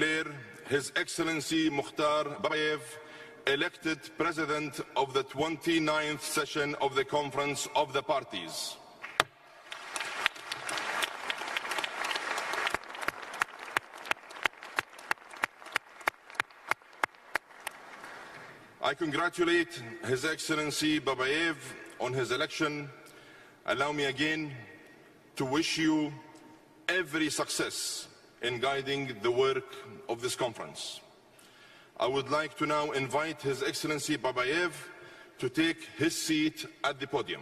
declare His Excellency Mukhtar Babayev elected President of the 29th session of the Conference of the Parties. I congratulate His Excellency Babayev on his election. Allow me again to wish you every success in guiding the work of this conference. I would like to now invite His Excellency Babayev to take his seat at the podium.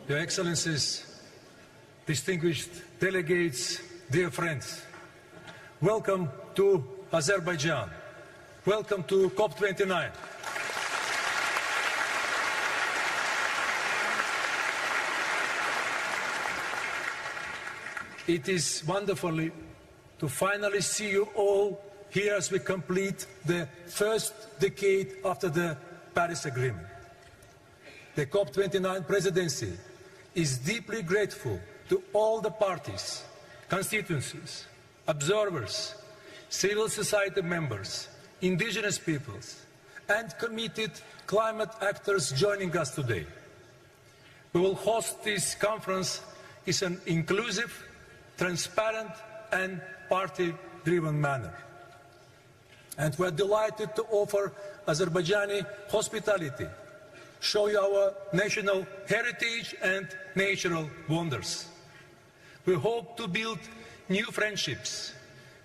Your Excellencies, distinguished delegates, dear friends, welcome to Azerbaijan. Welcome to COP29. It is wonderful to finally see you all here as we complete the first decade after the Paris Agreement. The COP29 presidency is deeply grateful to all the parties, constituencies, observers, civil society members, indigenous peoples, and committed climate actors joining us today. We will host this conference in an inclusive, transparent, and party-driven manner. And we are delighted to offer Azerbaijani hospitality, show you our national heritage and natural wonders. We hope to build new friendships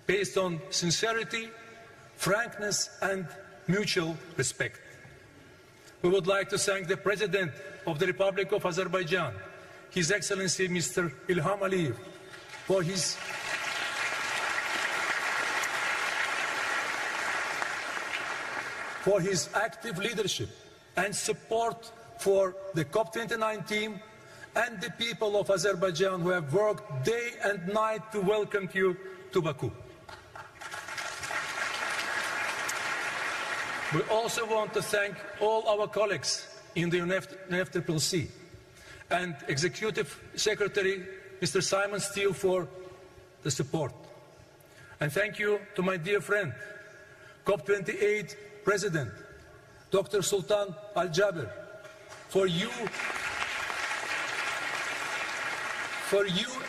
based on sincerity, frankness, and mutual respect. We would like to thank the President of the Republic of Azerbaijan, His Excellency Mr. Ilham Aliyev, for his active leadership and support for the COP29 team and the people of Azerbaijan who have worked day and night to welcome you to Baku. We also want to thank all our colleagues in the UNFCCC and Executive Secretary Mr. Simon Steele for the support. And thank you to my dear friend, COP28 President, Dr. Sultan Al-Jaber, for you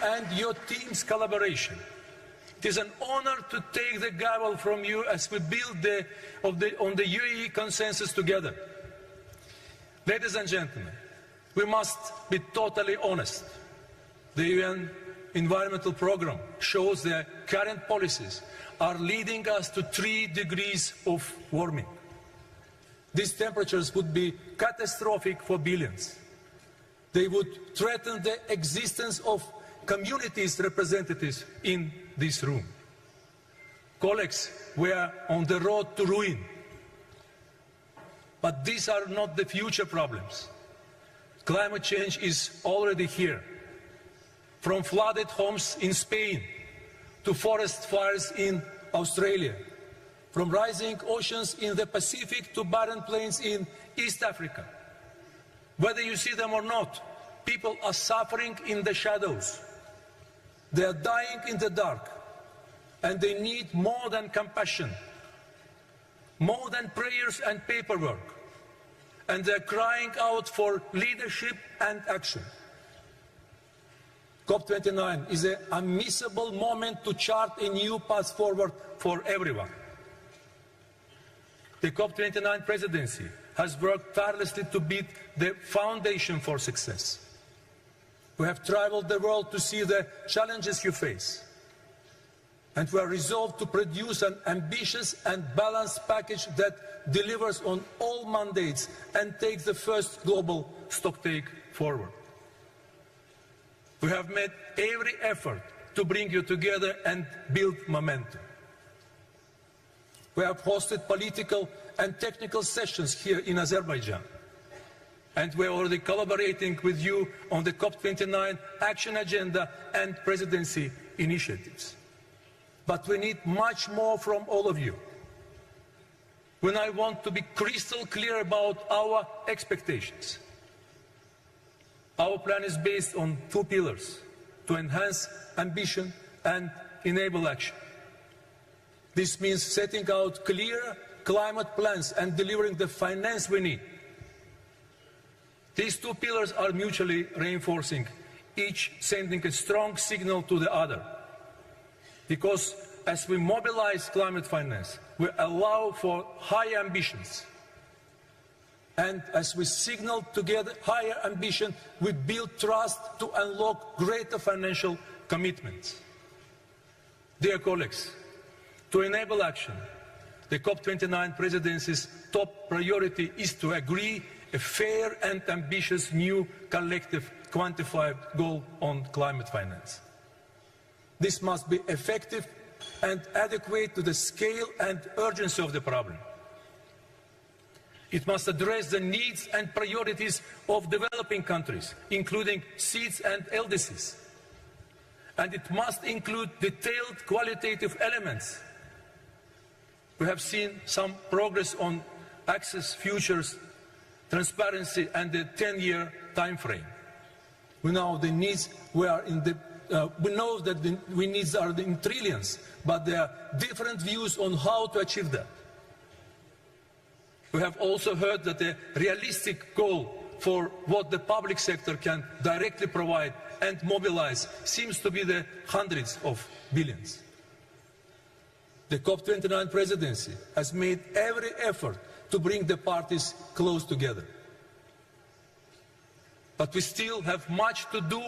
and your team's collaboration. It is an honor to take the gavel from you as we build on the UAE consensus together. Ladies and gentlemen, We must be totally honest. The UN Environmental Programme shows that current policies are leading us to 3 degrees of warming. These temperatures would be catastrophic for billions. They would threaten the existence of communities representatives in this room. Colleagues, we are on the road to ruin. But these are not the future problems. Climate change is already here. From flooded homes in Spain to forest fires in Australia, from rising oceans in the Pacific to barren plains in East Africa. Whether you see them or not, people are suffering in the shadows. They are dying in the dark, and they need more than compassion, more than prayers and paperwork, and they're crying out for leadership and action. COP29 is an unmissable moment to chart a new path forward for everyone. The COP29 presidency has worked tirelessly to build the foundation for success. We have traveled the world to see the challenges you face, and we are resolved to produce an ambitious and balanced package that delivers on all mandates and takes the first global stocktake forward. We have made every effort to bring you together and build momentum. We have hosted political and technical sessions here in Azerbaijan, and we are already collaborating with you on the COP29 action agenda and presidency initiatives. But we need much more from all of you. When I want to be crystal clear about our expectations. Our plan is based on 2 pillars: to enhance ambition and enable action. This means setting out clear climate plans and delivering the finance we need. These 2 pillars are mutually reinforcing, each sending a strong signal to the other. Because as we mobilize climate finance, we allow for high ambitions. And as we signal together higher ambition, we build trust to unlock greater financial commitments. Dear colleagues, to enable action, the COP29 presidency's top priority is to agree a fair and ambitious new collective quantified goal on climate finance. This must be effective and adequate to the scale and urgency of the problem. It must address the needs and priorities of developing countries, including SEEDs and LDCs. And it must include detailed qualitative elements. We have seen some progress on access, futures, transparency, and the 10-year time frame. We know the needs we know that the needs are in trillions, but there are different views on how to achieve that. We have also heard that a realistic goal for what the public sector can directly provide and mobilize seems to be the hundreds of billions. The COP29 presidency has made every effort to bring the parties close together. But we still have much to do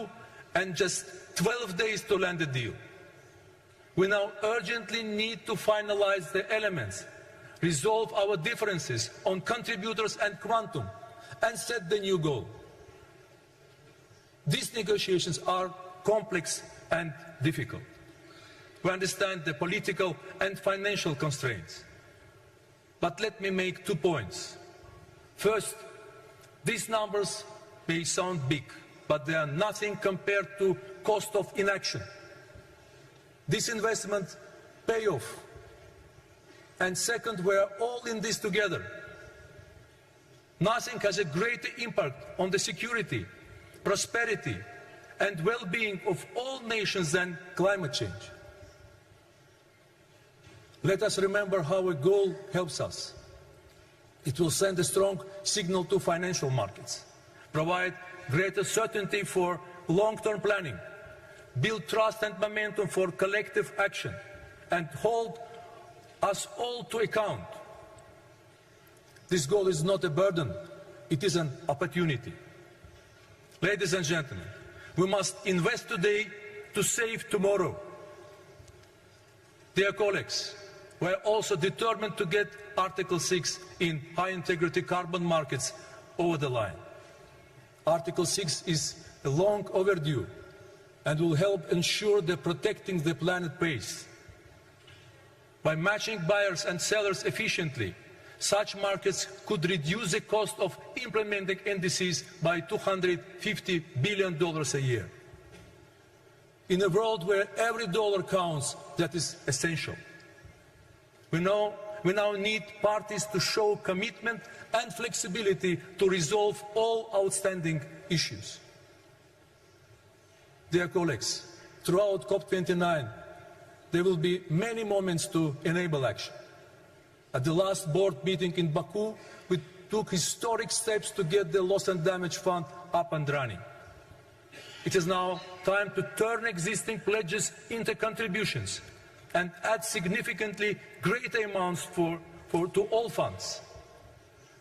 and just 12 days to land a deal. We now urgently need to finalize the elements, resolve our differences on contributors and quantum, and set the new goal. These negotiations are complex and difficult. We understand the political and financial constraints. But let me make 2 points. First, these numbers may sound big, but they are nothing compared to cost of inaction. This investment pay off. And second, we are all in this together. Nothing has a greater impact on the security, prosperity, and well-being of all nations than climate change. Let us remember how a goal helps us. It will send a strong signal to financial markets, provide greater certainty for long-term planning, build trust and momentum for collective action, and hold us all to account. This goal is not a burden, it is an opportunity. Ladies and gentlemen, we must invest today to save tomorrow. Dear colleagues, we are also determined to get Article 6 in high-integrity carbon markets over the line. Article 6 is long overdue and will help ensure that protecting the planet pays. By matching buyers and sellers efficiently, such markets could reduce the cost of implementing NDCs by $250 billion a year. In a world where every dollar counts, that is essential. We now need parties to show commitment and flexibility to resolve all outstanding issues. Dear colleagues, throughout COP29, there will be many moments to enable action. At the last board meeting in Baku, we took historic steps to get the Loss and Damage Fund up and running. It is now time to turn existing pledges into contributions and add significantly greater amounts to all funds.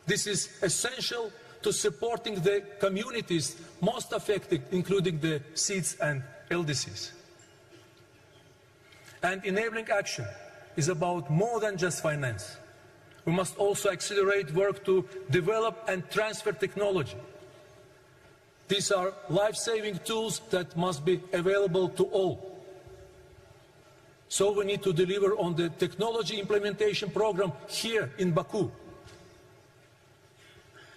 This is essential to supporting the communities most affected, including the SEEDs and LDCs. And enabling action is about more than just finance. We must also accelerate work to develop and transfer technology. These are life-saving tools that must be available to all. So we need to deliver on the technology implementation program here in Baku.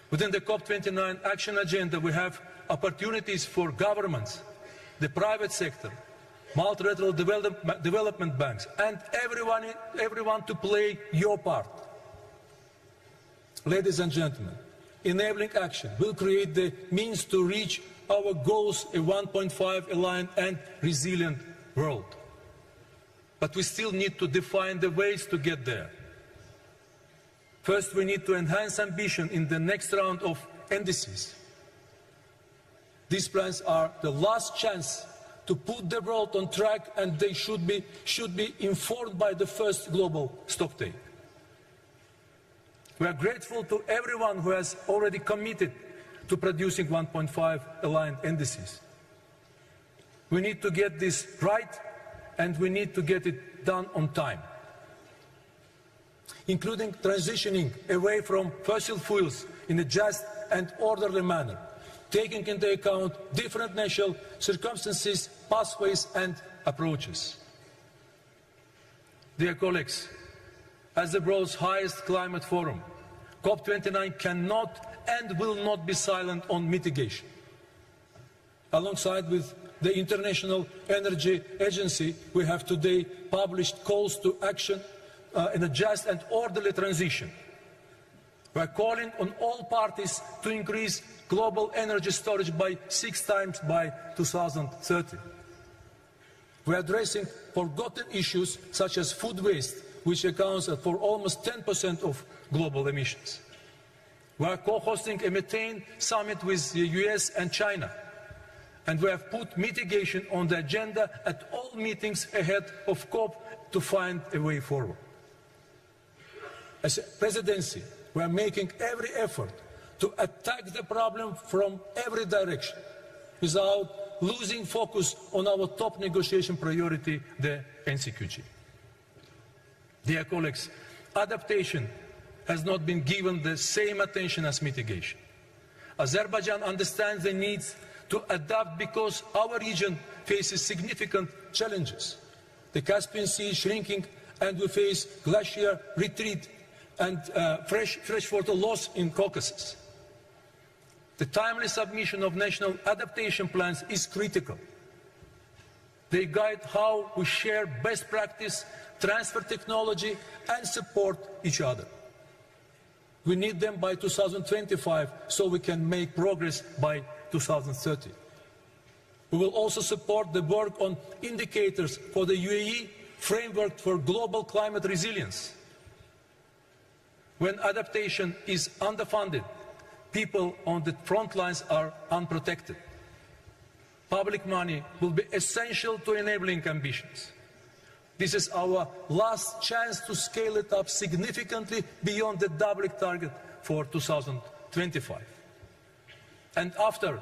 Within the COP29 action agenda, we have opportunities for governments, the private sector, multilateral development banks, and everyone to play your part. Ladies and gentlemen, enabling action will create the means to reach our goals, a 1.5 aligned and resilient world. But we still need to define the ways to get there. First, we need to enhance ambition in the next round of NDCs. These plans are the last chance to put the world on track, and they should be informed by the first global stocktake. We are grateful to everyone who has already committed to producing 1.5 aligned NDCs. We need to get this right, and we need to get it done on time, including transitioning away from fossil fuels in a just and orderly manner, taking into account different national circumstances, pathways and approaches. Dear colleagues, as the world's highest climate forum, COP29 cannot and will not be silent on mitigation. Alongside with the International Energy Agency, we have today published calls to action in a just and orderly transition. We are calling on all parties to increase global energy storage by 6 times by 2030. We are addressing forgotten issues such as food waste, which accounts for almost 10% of global emissions. We are co-hosting a methane summit with the US and China, and we have put mitigation on the agenda at all meetings ahead of COP to find a way forward. As a presidency, we are making every effort to attack the problem from every direction without losing focus on our top negotiation priority, the NCQG. Dear colleagues, adaptation has not been given the same attention as mitigation. Azerbaijan understands the needs to adapt because our region faces significant challenges. The Caspian Sea is shrinking, and we face glacier retreat and freshwater loss in Caucasus. The timely submission of national adaptation plans is critical. They guide how we share best practice, transfer technology, and support each other. We need them by 2025 so we can make progress by 2030. We will also support the work on indicators for the UAE framework for global climate resilience. When adaptation is underfunded, people on the front lines are unprotected. Public money will be essential to enabling ambitions. This is our last chance to scale it up significantly beyond the doubling target for 2025. And after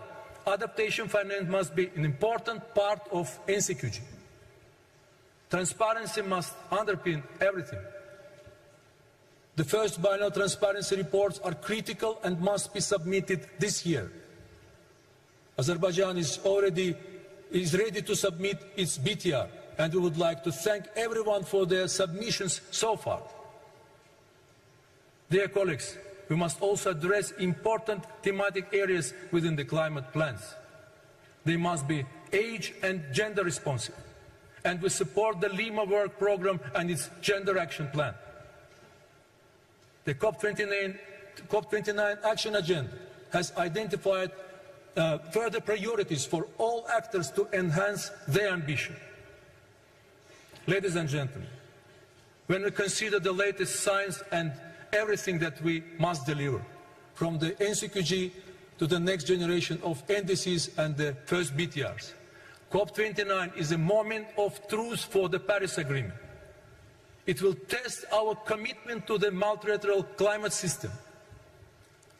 adaptation finance must be an important part of NCQG. Transparency must underpin everything. The first biennial transparency reports are critical and must be submitted this year. Azerbaijan is ready to submit its BTR, and we would like to thank everyone for their submissions so far. Dear colleagues, we must also address important thematic areas within the climate plans. They must be age and gender responsive, and we support the Lima Work Programme and its Gender Action Plan. The COP29 Action Agenda has identified further priorities for all actors to enhance their ambition. Ladies and gentlemen, when we consider the latest science and everything that we must deliver, from the NCQG to the next generation of NDCs and the first BTRs, COP29 is a moment of truth for the Paris Agreement. It will test our commitment to the multilateral climate system.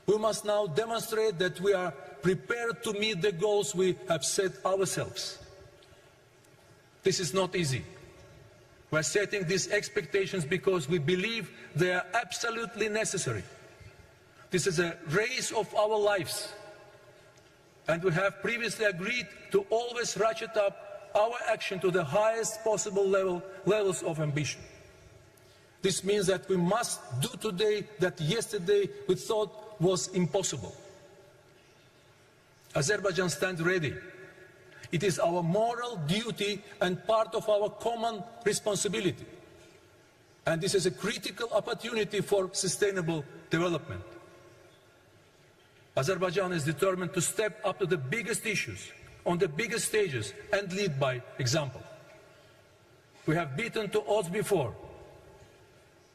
We must now demonstrate that we are prepared to meet the goals we have set ourselves. This is not easy. We are setting these expectations because we believe they are absolutely necessary. This is a race of our lives, and we have previously agreed to always ratchet up our action to the highest possible levels of ambition. This means that we must do today that yesterday we thought was impossible. Azerbaijan stands ready. It is our moral duty and part of our common responsibility. And this is a critical opportunity for sustainable development. Azerbaijan is determined to step up to the biggest issues, on the biggest stages, and lead by example. We have beaten the odds before.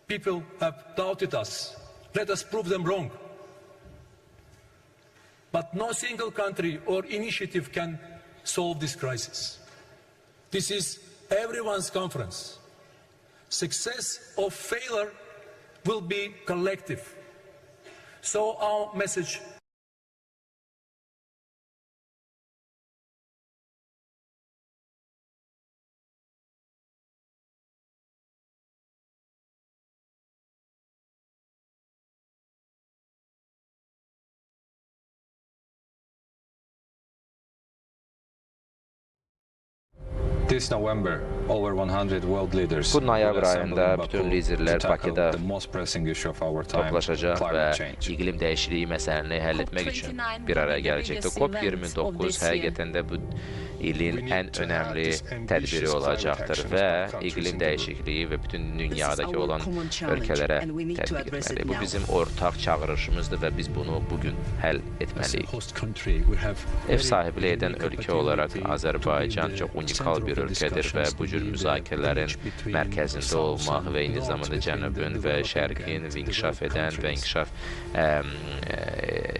People have doubted us. Let us prove them wrong. But no single country or initiative can solve this crisis. This is everyone's conference. Success or failure will be collective. So our message This November, over 100 world leaders Bu noyabr ayında bütün liderlər Bakıda toplaşacaq və iqlim dəyişikliyi məsələni həll etmək üçün bir araya gələcəkdir. COP29 həqiqətən də bu ilin ən önəmli tədbiri olacaqdır və iqlim dəyişikliyi və bütün dünyadakı olan ölkələrə tətbiq etməli. Bu bizim ortaq çağırışımızdır və biz bunu bugün həll etməliyik. Ev sahibliyi edən ölkə olaraq Azərbaycan çox unikal bir ölkədir və bu cür müzakirələrin mərkəzində olmaq və eyni zamanda Cənubun və Şərqin inkişaf edən və inkişaf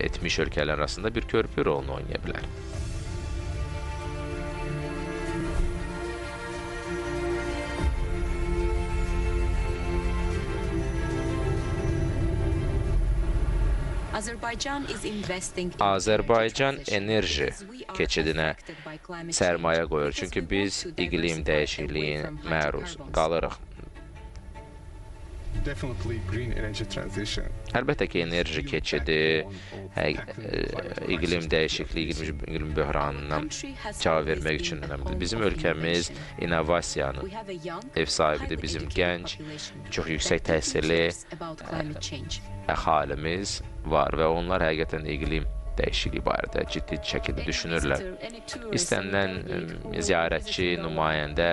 etmiş ölkələr arasında bir körpü rolunu oynaya bilər. Azərbaycan enerji keçidinə sərmayə qoyur, çünki biz iqlim dəyişikliyinə məruz qalırıq. Əlbəttə ki, enerji keçidi iqlim dəyişikliyi, iqlim böhranına cavab vermək üçün önəmlidir. Bizim ölkəmiz innovasiyanın ev sahibidir. Bizim gənc, çox yüksək təhsilli əhalimiz var və onlar həqiqətən iqlim dəyişikliyi barədə ciddi şəkildə düşünürlər. İstənilən ziyarətçi, nümayəndə,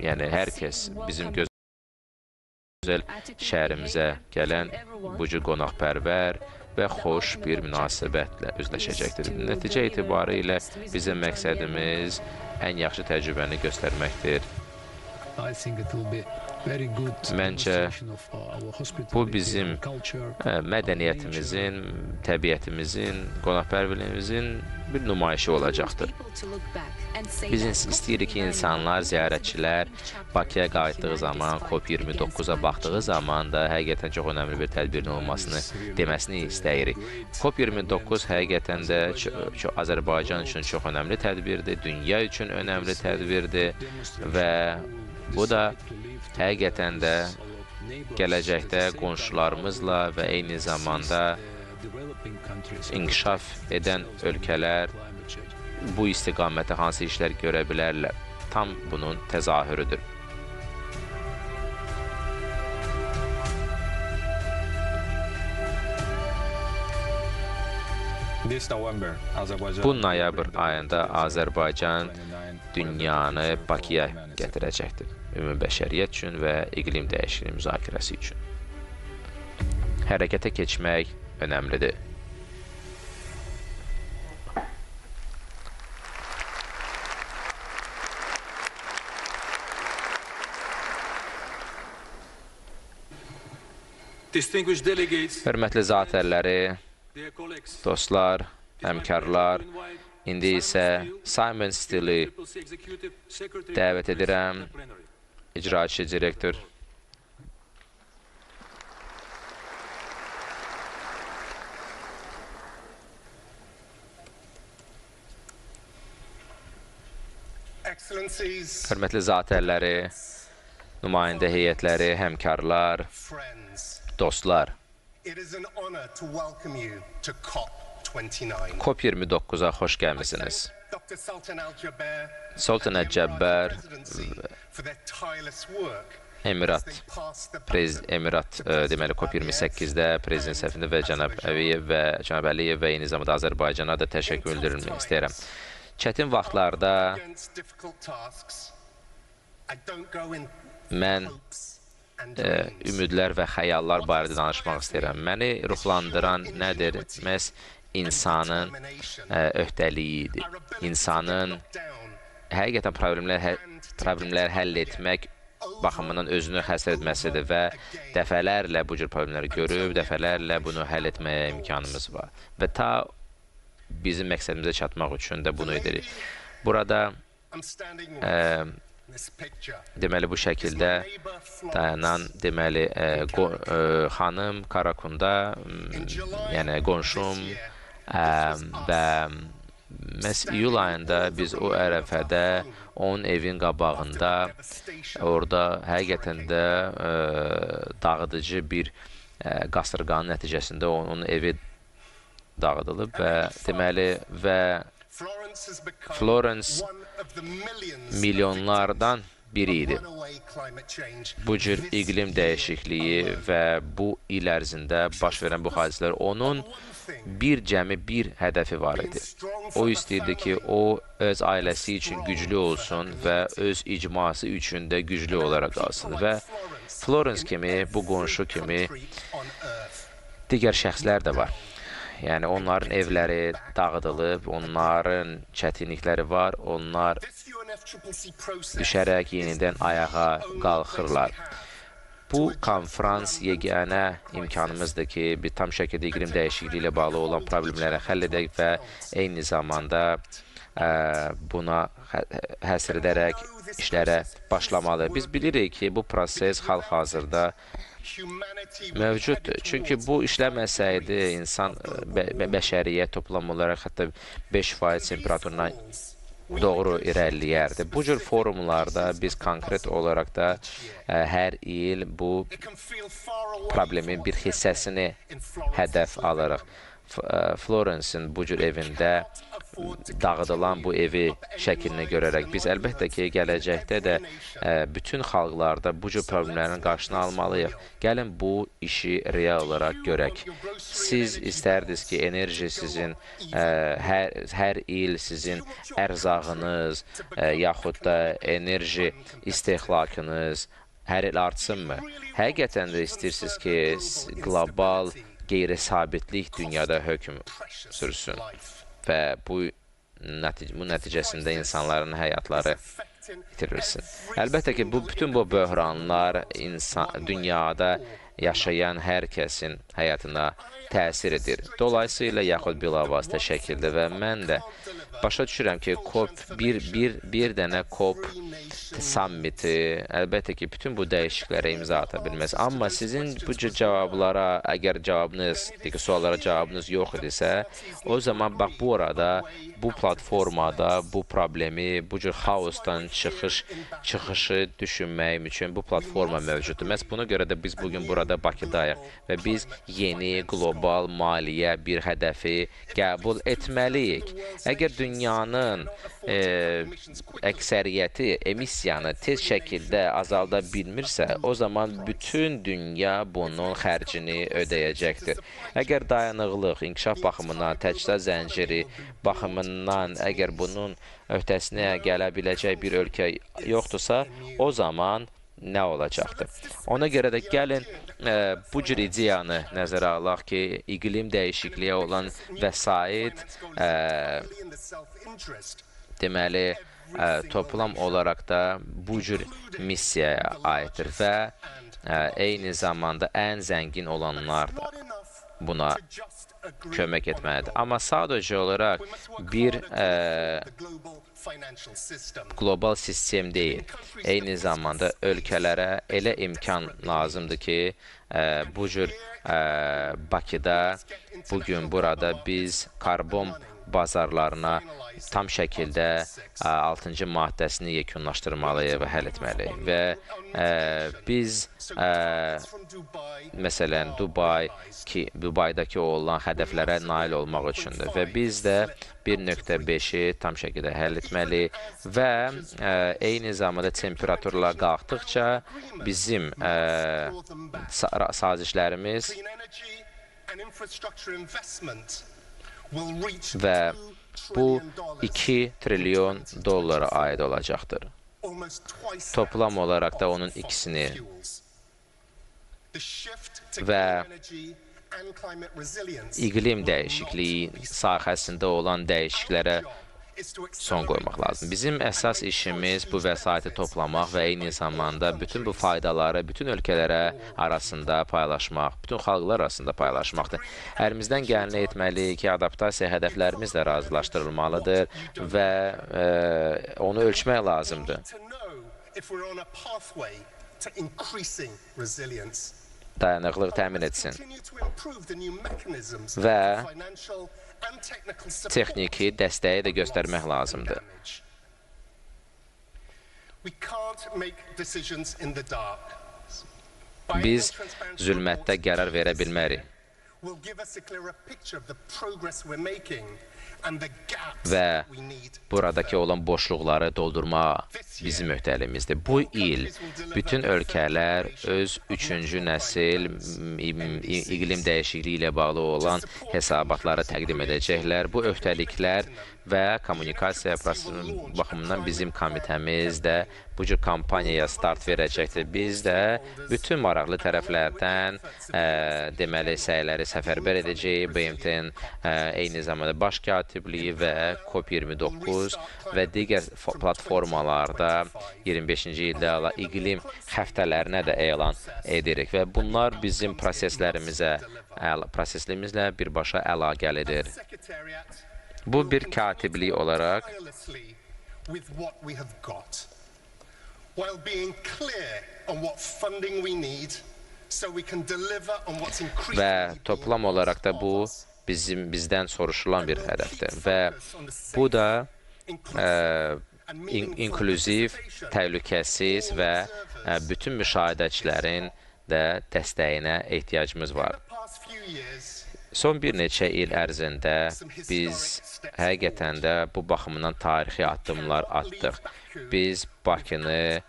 yəni hər kəs bizim gözəl şəhərimizə gələn bu cür qonaqpərvər və xoş bir münasibətlə üzləşəcəkdir. Nəticə etibarı ilə bizim məqsədimiz ən yaxşı təcrübəni göstərməkdir. Məncə, bu bizim mədəniyyətimizin, təbiətimizin, qonaqpərvərliyimizin bir nümayişi olacaqdır. Biz istəyirik ki, insanlar, ziyarətçilər Bakıya qayıtdığı zaman, COP29-a baxdığı zaman da həqiqətən çox önəmli bir tədbirin olmasını deməsini istəyirik. COP29 həqiqətən də Azərbaycan üçün çox önəmli tədbirdir, dünya üçün önəmli tədbirdir və bu da həqiqətən də gələcəkdə qonşularımızla və eyni zamanda inkişaf edən ölkələr bu istiqamətə hansı işlər görə bilərlər. Tam bunun təzahürüdür. Bu noyabr ayında Azərbaycan dünyanı Bakıya gətirəcəkdir. Ümumi bəşəriyyət üçün və iqlim dəyişikliyi müzakirəsi üçün. Hərəkətə keçmək önəmlidir. Hörmətli zatərləri, dostlar, həmkarlar, indi isə Simon Stili dəvət edirəm, icraçı direktor. Hörmətli zatərləri, nümayəndə heyətləri, həmkarlar, dostlar, COP29-a xoş gəlmisiniz. Sultan Cəbbər, Emirat, deməli COP28-də prezident səfində və cənab Əliyev və eyni zamanda Azərbaycana da təşəkkür bildirmək istəyirəm. Çətin vaxtlarda mən ümidlər və xəyallar barədə danışmaq istəyirəm. Məni ruhlandıran nədir? Məhz insanın öhdəliyidir. İnsanın həqiqətən problemlər həll etmək baxımından özünü həsr etməsidir və dəfələrlə bu cür problemləri görüb, dəfələrlə bunu həll etməyə imkanımız var. Və ta bizim məqsədimizə çatmaq üçün də bunu edirik. Burada deməli bu şəkildə dayanan deməli xanım Karakunda, yəni qonşum və məhz iyul ayında biz o ərəfədə onun evin qabağında orada həqiqətən də dağıdıcı bir qasırğanın nəticəsində onun evi dağıdılıb və deməli və Florence milyonlardan biri idi. Bu cür iqlim dəyişikliyi və bu il ərzində baş verən bu hadisələr onun cəmi bir hədəfi var idi. O istəyirdi ki, o öz ailəsi üçün güclü olsun və öz icması üçün də güclü olaraq qalsın və Florence kimi, bu qonşu kimi digər şəxslər də var. Yəni, onların evləri dağıdılıb, onların çətinlikləri var, onlar düşərək yenidən ayağa qalxırlar. Bu konferans yeganə imkanımızdır ki, bir tam şəkildə iqlim dəyişikliyi ilə bağlı olan problemləri həll edək və eyni zamanda buna həsr edərək işlərə başlamalı. Biz bilirik ki, bu proses hal-hazırda mövcuddur. Çünki bu işləməsəydi, insan, bəşəriyyət toplam olaraq hətta 5% temperaturuna doğru irəliləyərdi. Bu cür forumlarda biz konkret olaraq da hər il bu problemin bir hissəsini hədəf alırıq. Florence'in bu cür evində dağıdılan bu evi şəklini görərək biz əlbəttə ki, gələcəkdə də bütün xalqlarda bu cür problemlərin qarşısını almalıyıq. Gəlin bu işi real olaraq görək. Siz istərdiniz ki, enerji sizin hər il sizin ərzağınız yaxud da enerji istehlakınız hər il artsınmı? Həqiqətən də istəyirsiniz ki, qlobal qeyri-sabitlik dünyada hökm sürsün və bu nəticəsində insanların həyatları itirilsin. Əlbəttə ki, bütün bu böhranlar dünyada yaşayan hər kəsin həyatına təsir edir. Dolayısıyla yaxud bilavasitə şəkildə və mən də başa düşürəm ki, bir dənə COP sammiti əlbəttə ki, bütün bu dəyişikliklərə imza ata bilməz. Amma sizin bu cür cavablara, əgər suallara cavabınız yox idisə, o zaman bax bu arada, bu platformada bu problemi, bu cür xaosdan çıxışı düşünməyim üçün bu platforma mövcuddur. Məhz buna görə də biz bugün burada Bakıdayıq və biz yeni qlobal maliyyə bir hədəfi qəbul etməliyik. Əgər dünyanın əksəriyyəti emissiyanı tez şəkildə azalda bilmirsə, o zaman bütün dünya bunun xərcini ödəyəcəkdir. Əgər dayanıqlıq, inkişaf baxımından, təchizat zənciri baxımından, əgər bunun öhdəsinə gələ biləcək bir ölkə yoxdursa, o zaman nə olacaqdır? Ona görə də gəlin bu cür ideyanı nəzərə alaq ki, iqlim dəyişikliyə olan vəsait deməli, toplam olaraq da bu cür missiyaya aiddir və eyni zamanda ən zəngin olanlar da buna kömək etməlidir. Amma sadəcə olaraq bir qlobal sistem deyil. Eyni zamanda ölkələrə elə imkan lazımdır ki, bu cür Bakıda, bugün burada biz karbon bazarlarına tam şəkildə 6-cı maddəsini yekunlaşdırmalıyıq və həll etməliyik. Və biz, məsələn, Dubaydakı olan hədəflərə nail olmaq üçündür. Və biz də 1.5-i tam şəkildə həll etməliyik və eyni zamanda temperaturlar qalxdıqca bizim sazişlərimiz və bu 2 trilyon dollara aid olacaqdır. Toplam olaraq da onun ikisini və iqlim dəyişikliyi sahəsində olan dəyişikliklərə son qoymaq lazım. Bizim əsas işimiz bu vəsaiti toplamaq və eyni zamanda bütün bu faydaları bütün ölkələrə arasında paylaşmaq, bütün xalqlar arasında paylaşmaqdır. Əlimizdən gələni etməliyik ki, adaptasiya hədəflərimiz də razılaşdırılmalıdır və onu ölçmək lazımdır. Dayanıqlıq təmin etsin və texniki dəstəyi də göstərmək lazımdır. Biz zülmətdə qərar verə bilmərik və buradakı olan boşluqları doldurma bizim öhdəliyimizdir. Bu il bütün ölkələr öz 3-cü nəsil iqlim dəyişikliyi ilə bağlı olan hesabatları təqdim edəcəklər. Bu öhdəliklər və kommunikasiya baxımından bizim komitəmiz də bu cür kampaniyaya start verəcəkdir. Biz də bütün maraqlı tərəflərdən deməli səyləri səfərbər edəcəyik. BMT-nin eyni zamanda baş katibliyi və COP29 və digər platformalarda 25-ci ildə iqlim həftələrinə də elan edirik və bunlar bizim proseslərimizlə birbaşa əlaqəlidir. Bu bir katiblik olaraq və toplam olaraq da bu bizdən soruşulan bir hədəfdir və bu da inklüziv, təhlükəsiz və bütün müşahidəçilərin də dəstəyinə ehtiyacımız var. Son bir neçə il ərzində biz həqiqətən də bu baxımdan tarixi addımlar atdıq. Biz Bakını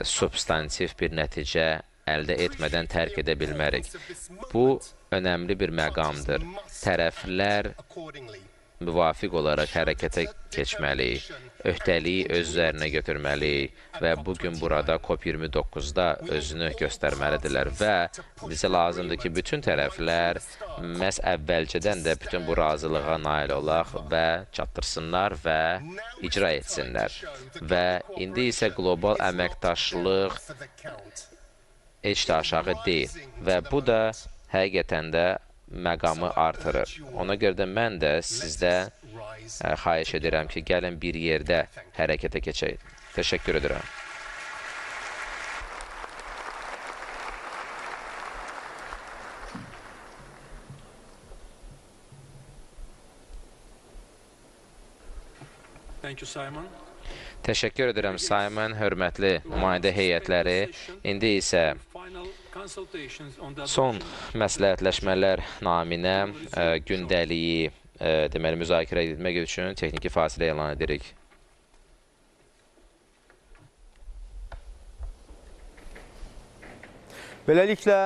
substantiv bir nəticə əldə etmədən tərk edə bilmərik. Bu önəmli bir məqamdır. Tərəflər müvafiq olaraq hərəkətə keçməli, öhdəliyi öz üzərinə götürməli və bugün burada COP29-da özünü göstərməlidirlər və bizə lazımdır ki, bütün tərəflər məhz əvvəlcədən də bütün bu razılığa nail olaq və çatdırsınlar və icra etsinlər. Və indi isə qlobal əməkdaşlıq heç də aşağı deyil və bu da həqiqətən də məqamı artırır. Ona görə də mən də sizdə xahiş edirəm ki, gəlin bir yerdə hərəkətə keçək. Təşəkkür edirəm. Thank you, Simon. Təşəkkür edirəm, Simon, hörmətli nümayəndə heyətləri. İndi isə son məsləhətləşmələr naminə gündəliyi deməli, müzakirə etmək üçün texniki fasilə elan edirik. Beləliklə,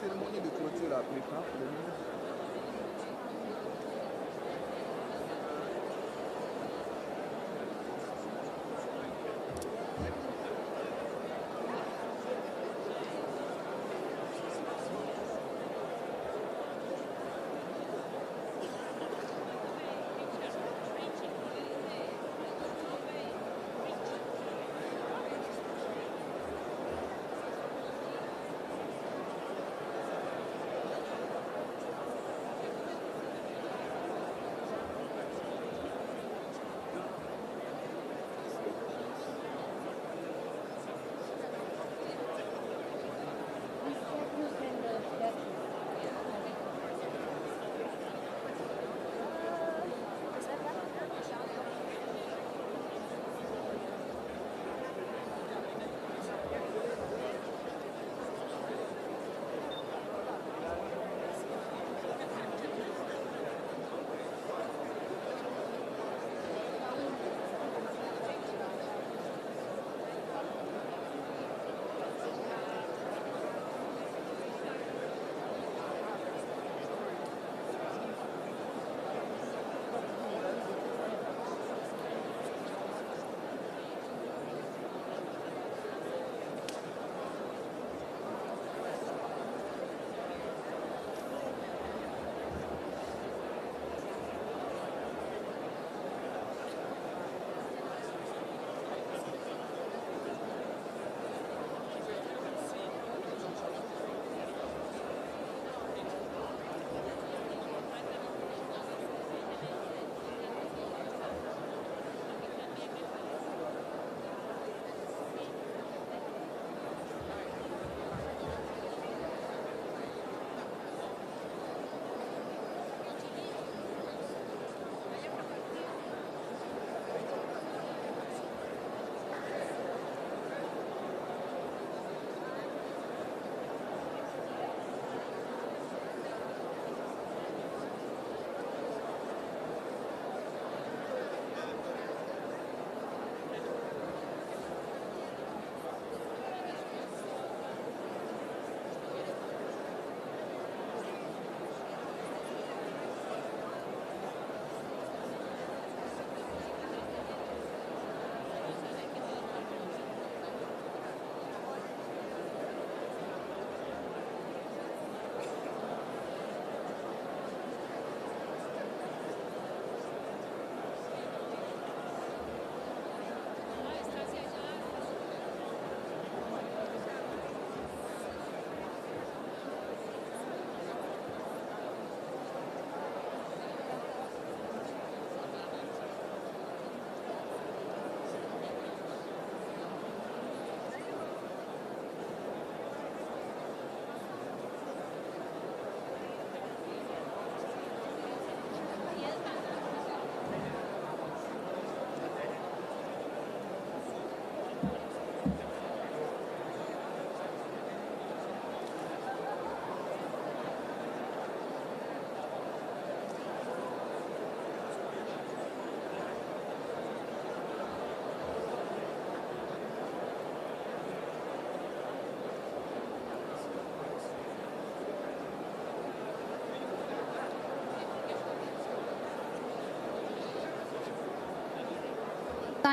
cérémonie de clôture après quand le ministre?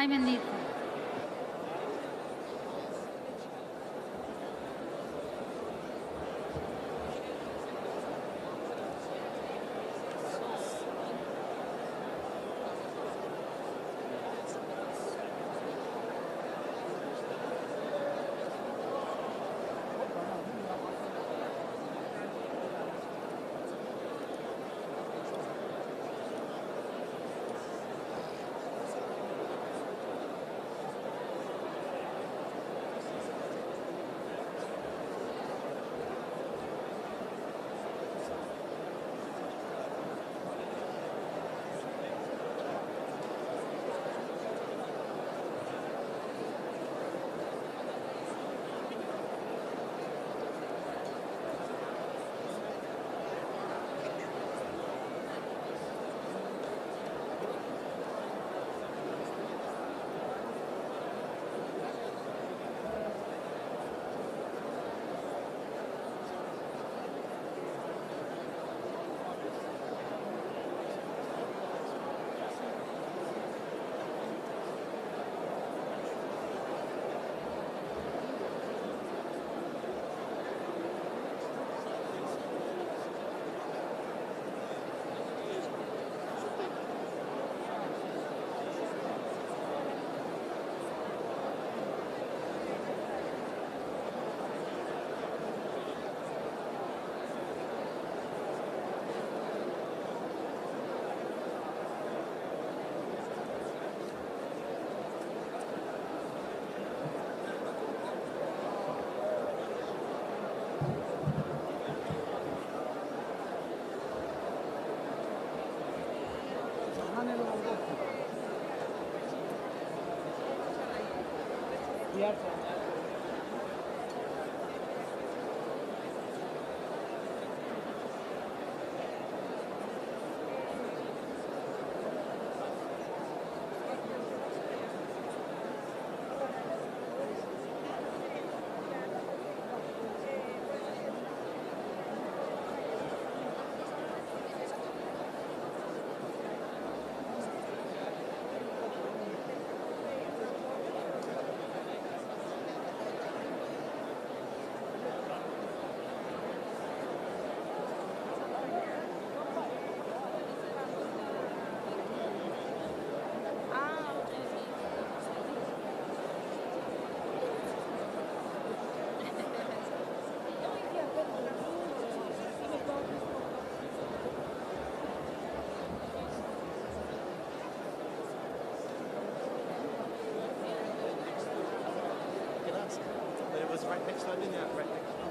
Simon Needham. It was right next to it, yeah, right next to it.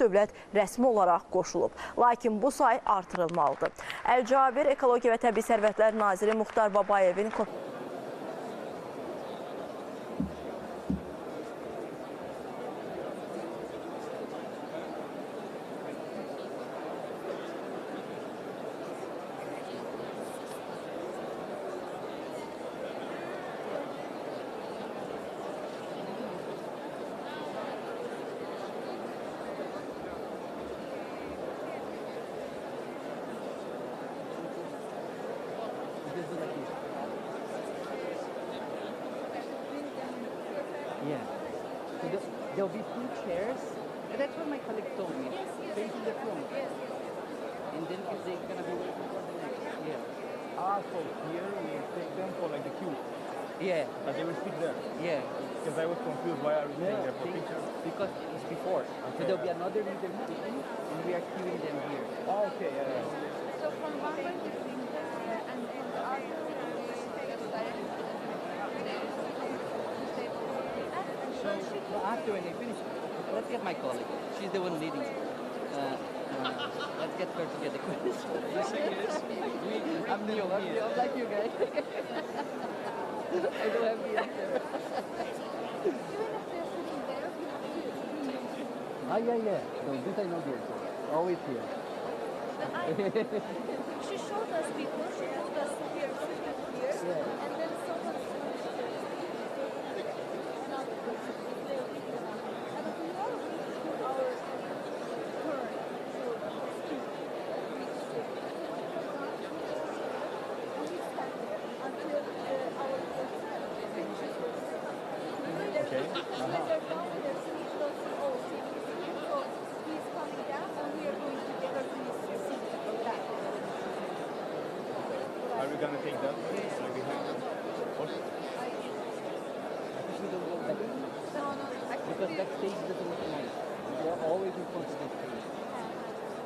Dövlət rəsmi olaraq qoşulub. Lakin bu say artırılmalıdır. Əl-Cabir Ekologiya və Təbii Sərvətlər Naziri Muxtar Babayevin Yeah. So there'll be 2 chairs. That's what my colleague told me. Facing the front. And then if they're gonna be waiting for the next. Yeah. Ah, so here we take them for like the queue. Yeah. But they will sit there. Yeah. Because I was confused why are we staying there for pictures? Because it's before. Okay. So there'll be another leader meeting and we are queuing them here. Oh, okay, yeah. So from one point of view, and from the other, So after when they finish, let's get my colleague. She's the one leading. Let's get her to get the quiz. I'm new. I'm like you guys. I don't have the answer. Yeah. No, this I know the answer. Always here. she showed us before, she put us here, Yeah. and then someone gonna take that like behind? We don't go back. Because backstage doesn't look nice. We are always in front of the stage.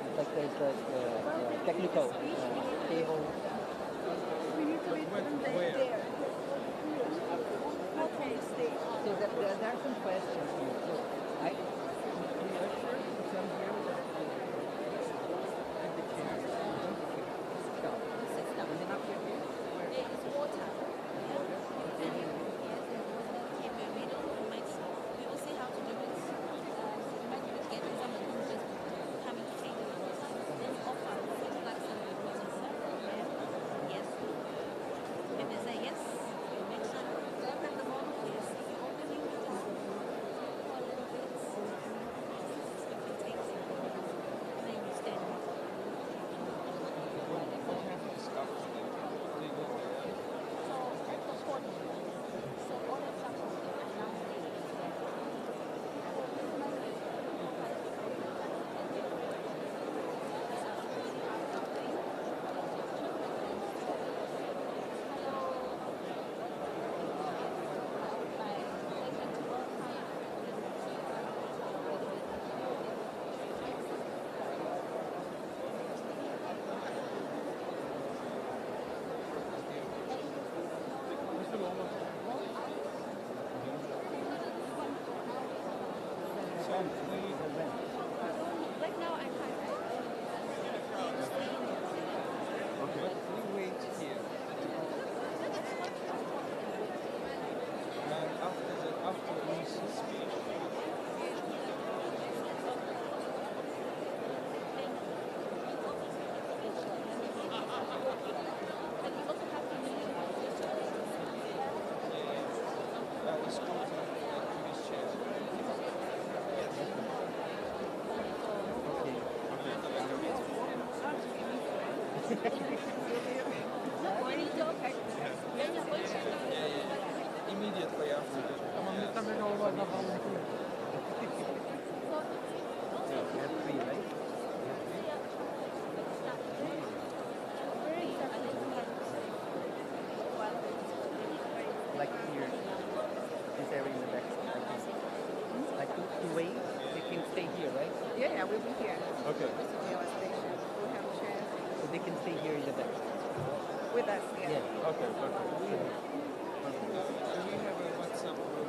It's like there's the technical table. We need to wait when they're there. Not on the stage. So there are some questions here. So we are sure to come here with the chair. And then up here. Right now, I can't. Okay. We wait here. And after Lisa's speech, let's go to his chair. Immediately after. Like here, this area in the back. Like to wait, they can stay here, right? Yeah, we'll be here. Okay. We'll have chairs So they can stay here in the back. with us. Yeah. Yeah. Okay, perfect. Do we have a WhatsApp group?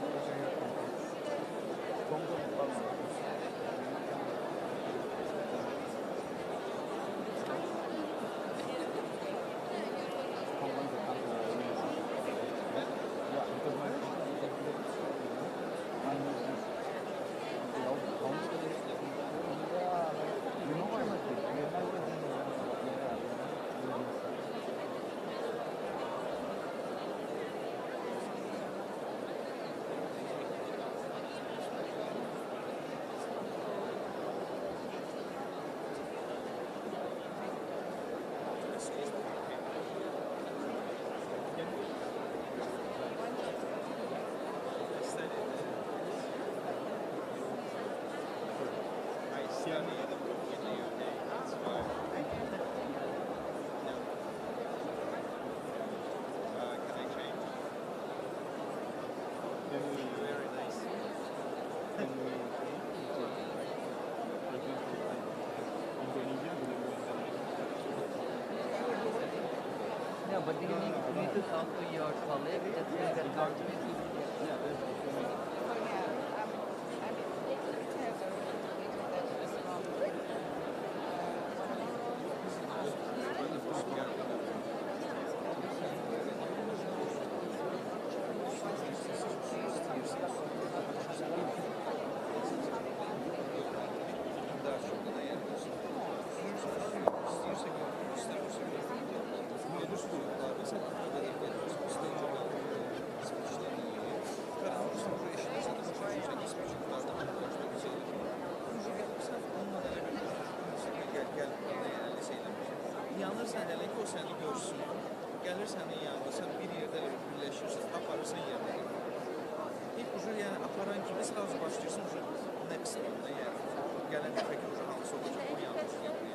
Yeah, but you need to talk to your colleague. That's document. Yanırsan elə ki, o səni görsün, gəlir sənin yanında, sən bir yerdə birləşirsən, aparırsan yerdə. İlk ucu, yəni aparan kimi sırası başlayırsın, ucu next yolda, yəni gələn dəfə ki, ucu hansı olacaq, o yanlış gəlir.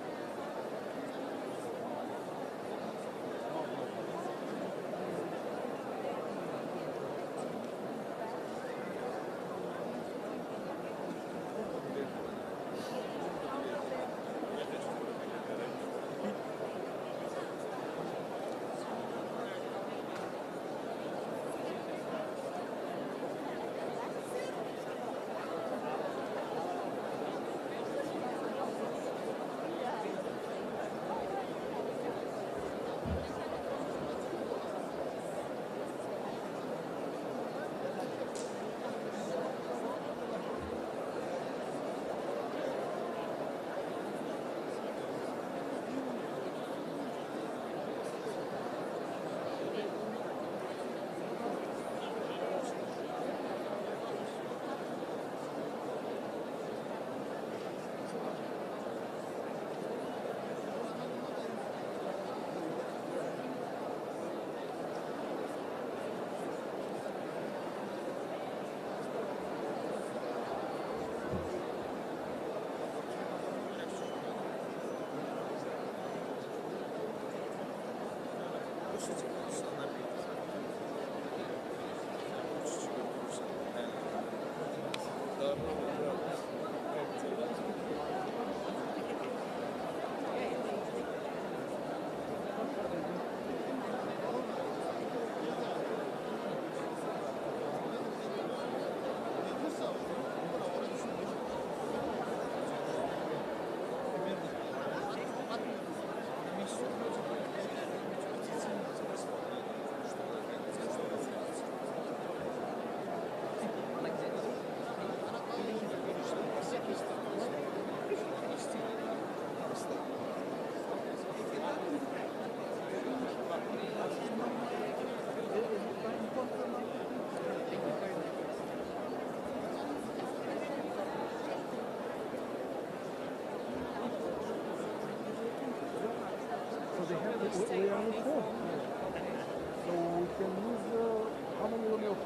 they have the, we are on the phone. So we can use how many of your